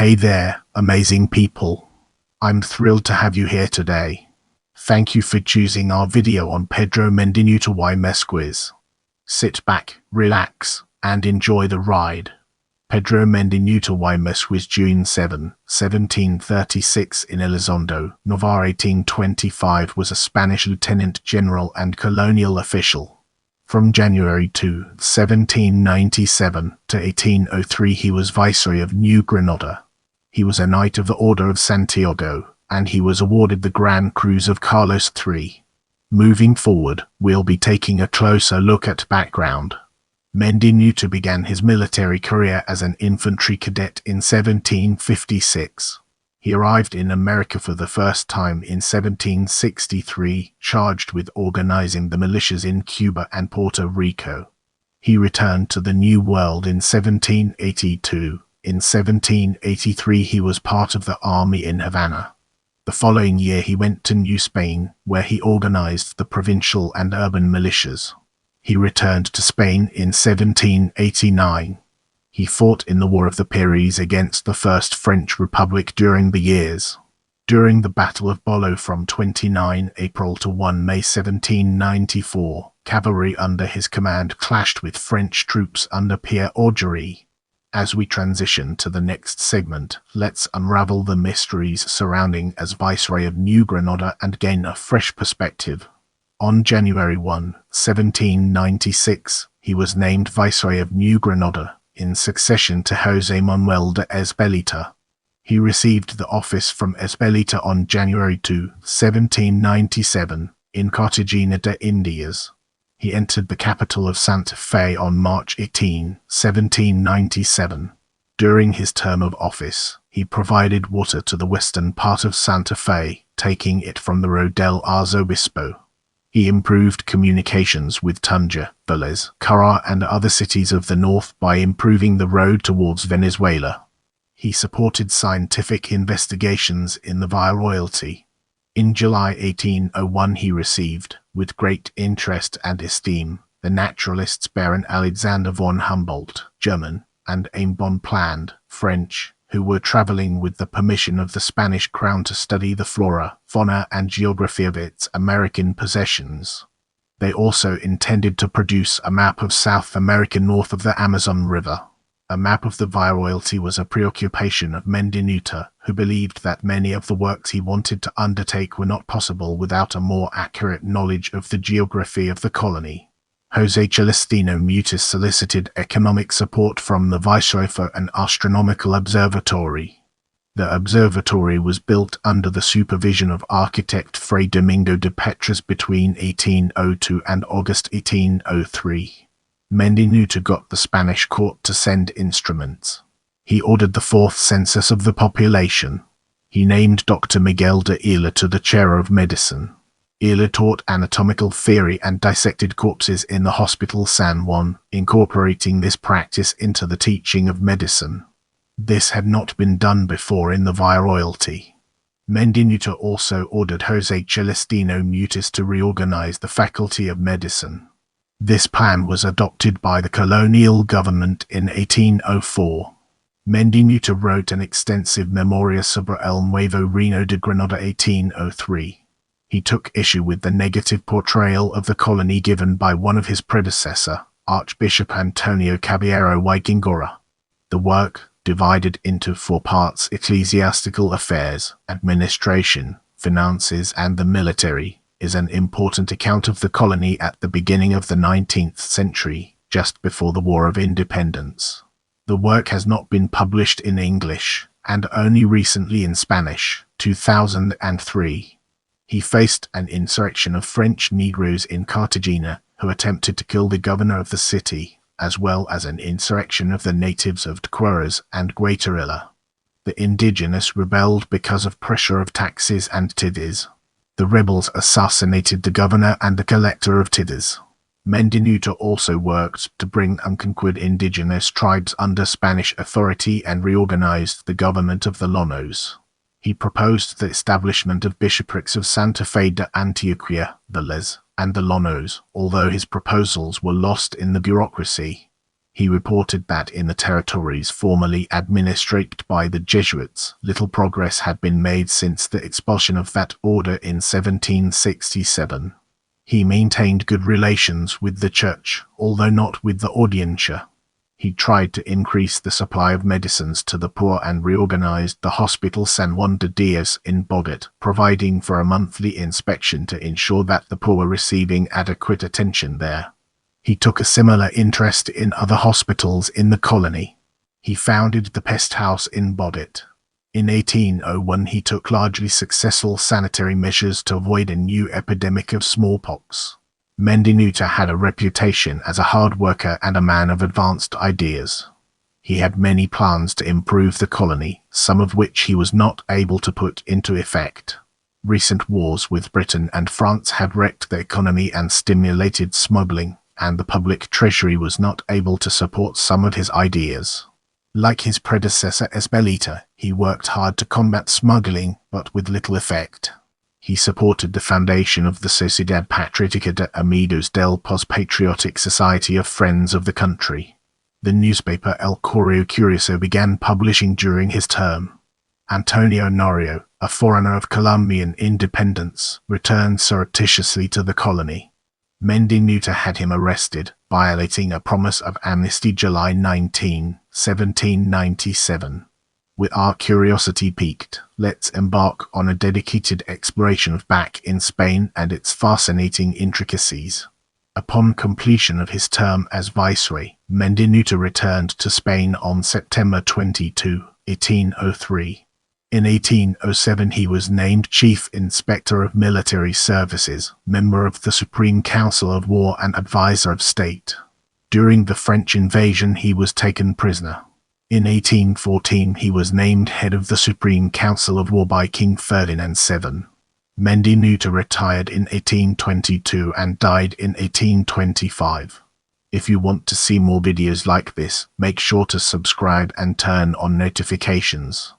Hey there, amazing people. I'm thrilled to have you here today. Thank you for choosing our video on Pedro Mendinueta y Múzquiz. Sit back, relax, and enjoy the ride. Pedro Mendinueta y Múzquiz, June 7, 1736 in Elizondo, Navarre. 1825, was a Spanish lieutenant general and colonial official. From January 2, 1797 to 1803 he was viceroy of New Granada. He was a knight of the Order of Santiago, and he was awarded the Gran Cruz of Carlos III. Moving forward, we'll be taking a closer look at background. Mendinueta began his military career as an infantry cadet in 1756. He arrived in America for the first time in 1763, charged with organizing the militias in Cuba and Puerto Rico. He returned to the New World in 1782. In 1783 he was part of the army in Havana. The following year he went to New Spain, where he organized the provincial and urban militias. He returned to Spain in 1789. He fought in the War of the Pyrenees against the First French Republic during the years. During the Battle of Bolo from 29 April to 1 May 1794, cavalry under his command clashed with French troops under Pierre Augereau. As we transition to the next segment, let's unravel the mysteries surrounding as Viceroy of New Granada and gain a fresh perspective. On January 1, 1796, he was named Viceroy of New Granada, in succession to José Manuel de Ezpeleta. He received the office from Ezpeleta on January 2, 1797, in Cartagena de Indias. He entered the capital of Santa Fe on March 18, 1797. During his term of office, he provided water to the western part of Santa Fe, taking it from the Rio del Arzobispo. He improved communications with Tunja, Velez, Carrara and other cities of the north by improving the road towards Venezuela. He supported scientific investigations in the Viceroyalty. In July 1801 he received, with great interest and esteem, the naturalists Baron Alexander von Humboldt, German, and Aimé Bonpland, French, who were traveling with the permission of the Spanish crown to study the flora, fauna and geography of its American possessions. They also intended to produce a map of South America north of the Amazon River. A map of the Viceroyalty was a preoccupation of Mendinueta, who believed that many of the works he wanted to undertake were not possible without a more accurate knowledge of the geography of the colony. José Celestino Múzquiz solicited economic support from the Viceroy for an astronomical observatory. The observatory was built under the supervision of architect Fray Domingo de Petres between 1802 and August 1803. Mendinueta got the Spanish court to send instruments. He ordered the fourth census of the population. He named Dr. Miguel de Illa to the chair of medicine. Illa taught anatomical theory and dissected corpses in the Hospital San Juan, incorporating this practice into the teaching of medicine. This had not been done before in the Viceroyalty. Mendinueta also ordered José Celestino Múzquiz to reorganize the Faculty of Medicine. This plan was adopted by the colonial government in 1804. Mendinueta wrote an extensive Memoria sobre el Nuevo Reino de Granada 1803. He took issue with the negative portrayal of the colony given by one of his predecessors, Archbishop Antonio Caballero y Gingora. The work, divided into 4 parts: ecclesiastical affairs, administration, finances and the military, is an important account of the colony at the beginning of the 19th century, just before the War of Independence. The work has not been published in English, and only recently in Spanish, 2003. He faced an insurrection of French Negroes in Cartagena, who attempted to kill the governor of the city, as well as an insurrection of the natives of Tequeras and Guatemala. The indigenous rebelled because of pressure of taxes and tithes. The rebels assassinated the governor and the collector of tithes. Mendinueta also worked to bring unconquered indigenous tribes under Spanish authority and reorganized the government of the Llanos. He proposed the establishment of bishoprics of Santa Fe de Antioquia, Velez, and the Llanos, although his proposals were lost in the bureaucracy. He reported that in the territories formerly administered by the Jesuits, little progress had been made since the expulsion of that order in 1767. He maintained good relations with the church, although not with the audiencia. He tried to increase the supply of medicines to the poor and reorganized the Hospital San Juan de Dios in Bogotá, providing for a monthly inspection to ensure that the poor were receiving adequate attention there. He took a similar interest in other hospitals in the colony. He founded the pest house in Bogotá. In 1801 he took largely successful sanitary measures to avoid a new epidemic of smallpox. Mendinueta had a reputation as a hard worker and a man of advanced ideas. He had many plans to improve the colony, some of which he was not able to put into effect. Recent wars with Britain and France had wrecked the economy and stimulated smuggling, and the public treasury was not able to support some of his ideas. Like his predecessor Ezpeleta, he worked hard to combat smuggling, but with little effect. He supported the foundation of the Sociedad Patriótica de Amigos del Paz, Patriotic Society of Friends of the Country. The newspaper El Correo Curioso began publishing during his term. Antonio Norio, a foreigner of Colombian independence, returned surreptitiously to the colony. Mendinueta had him arrested, violating a promise of amnesty July 19, 1797. With our curiosity piqued, let's embark on a dedicated exploration of back in Spain and its fascinating intricacies. Upon completion of his term as viceroy, Mendinueta returned to Spain on September 22, 1803. In 1807 he was named Chief Inspector of Military Services, member of the Supreme Council of War and Advisor of State. During the French invasion he was taken prisoner. In 1814 he was named head of the Supreme Council of War by King Ferdinand VII. Mendinueta retired in 1822 and died in 1825. If you want to see more videos like this, make sure to subscribe and turn on notifications.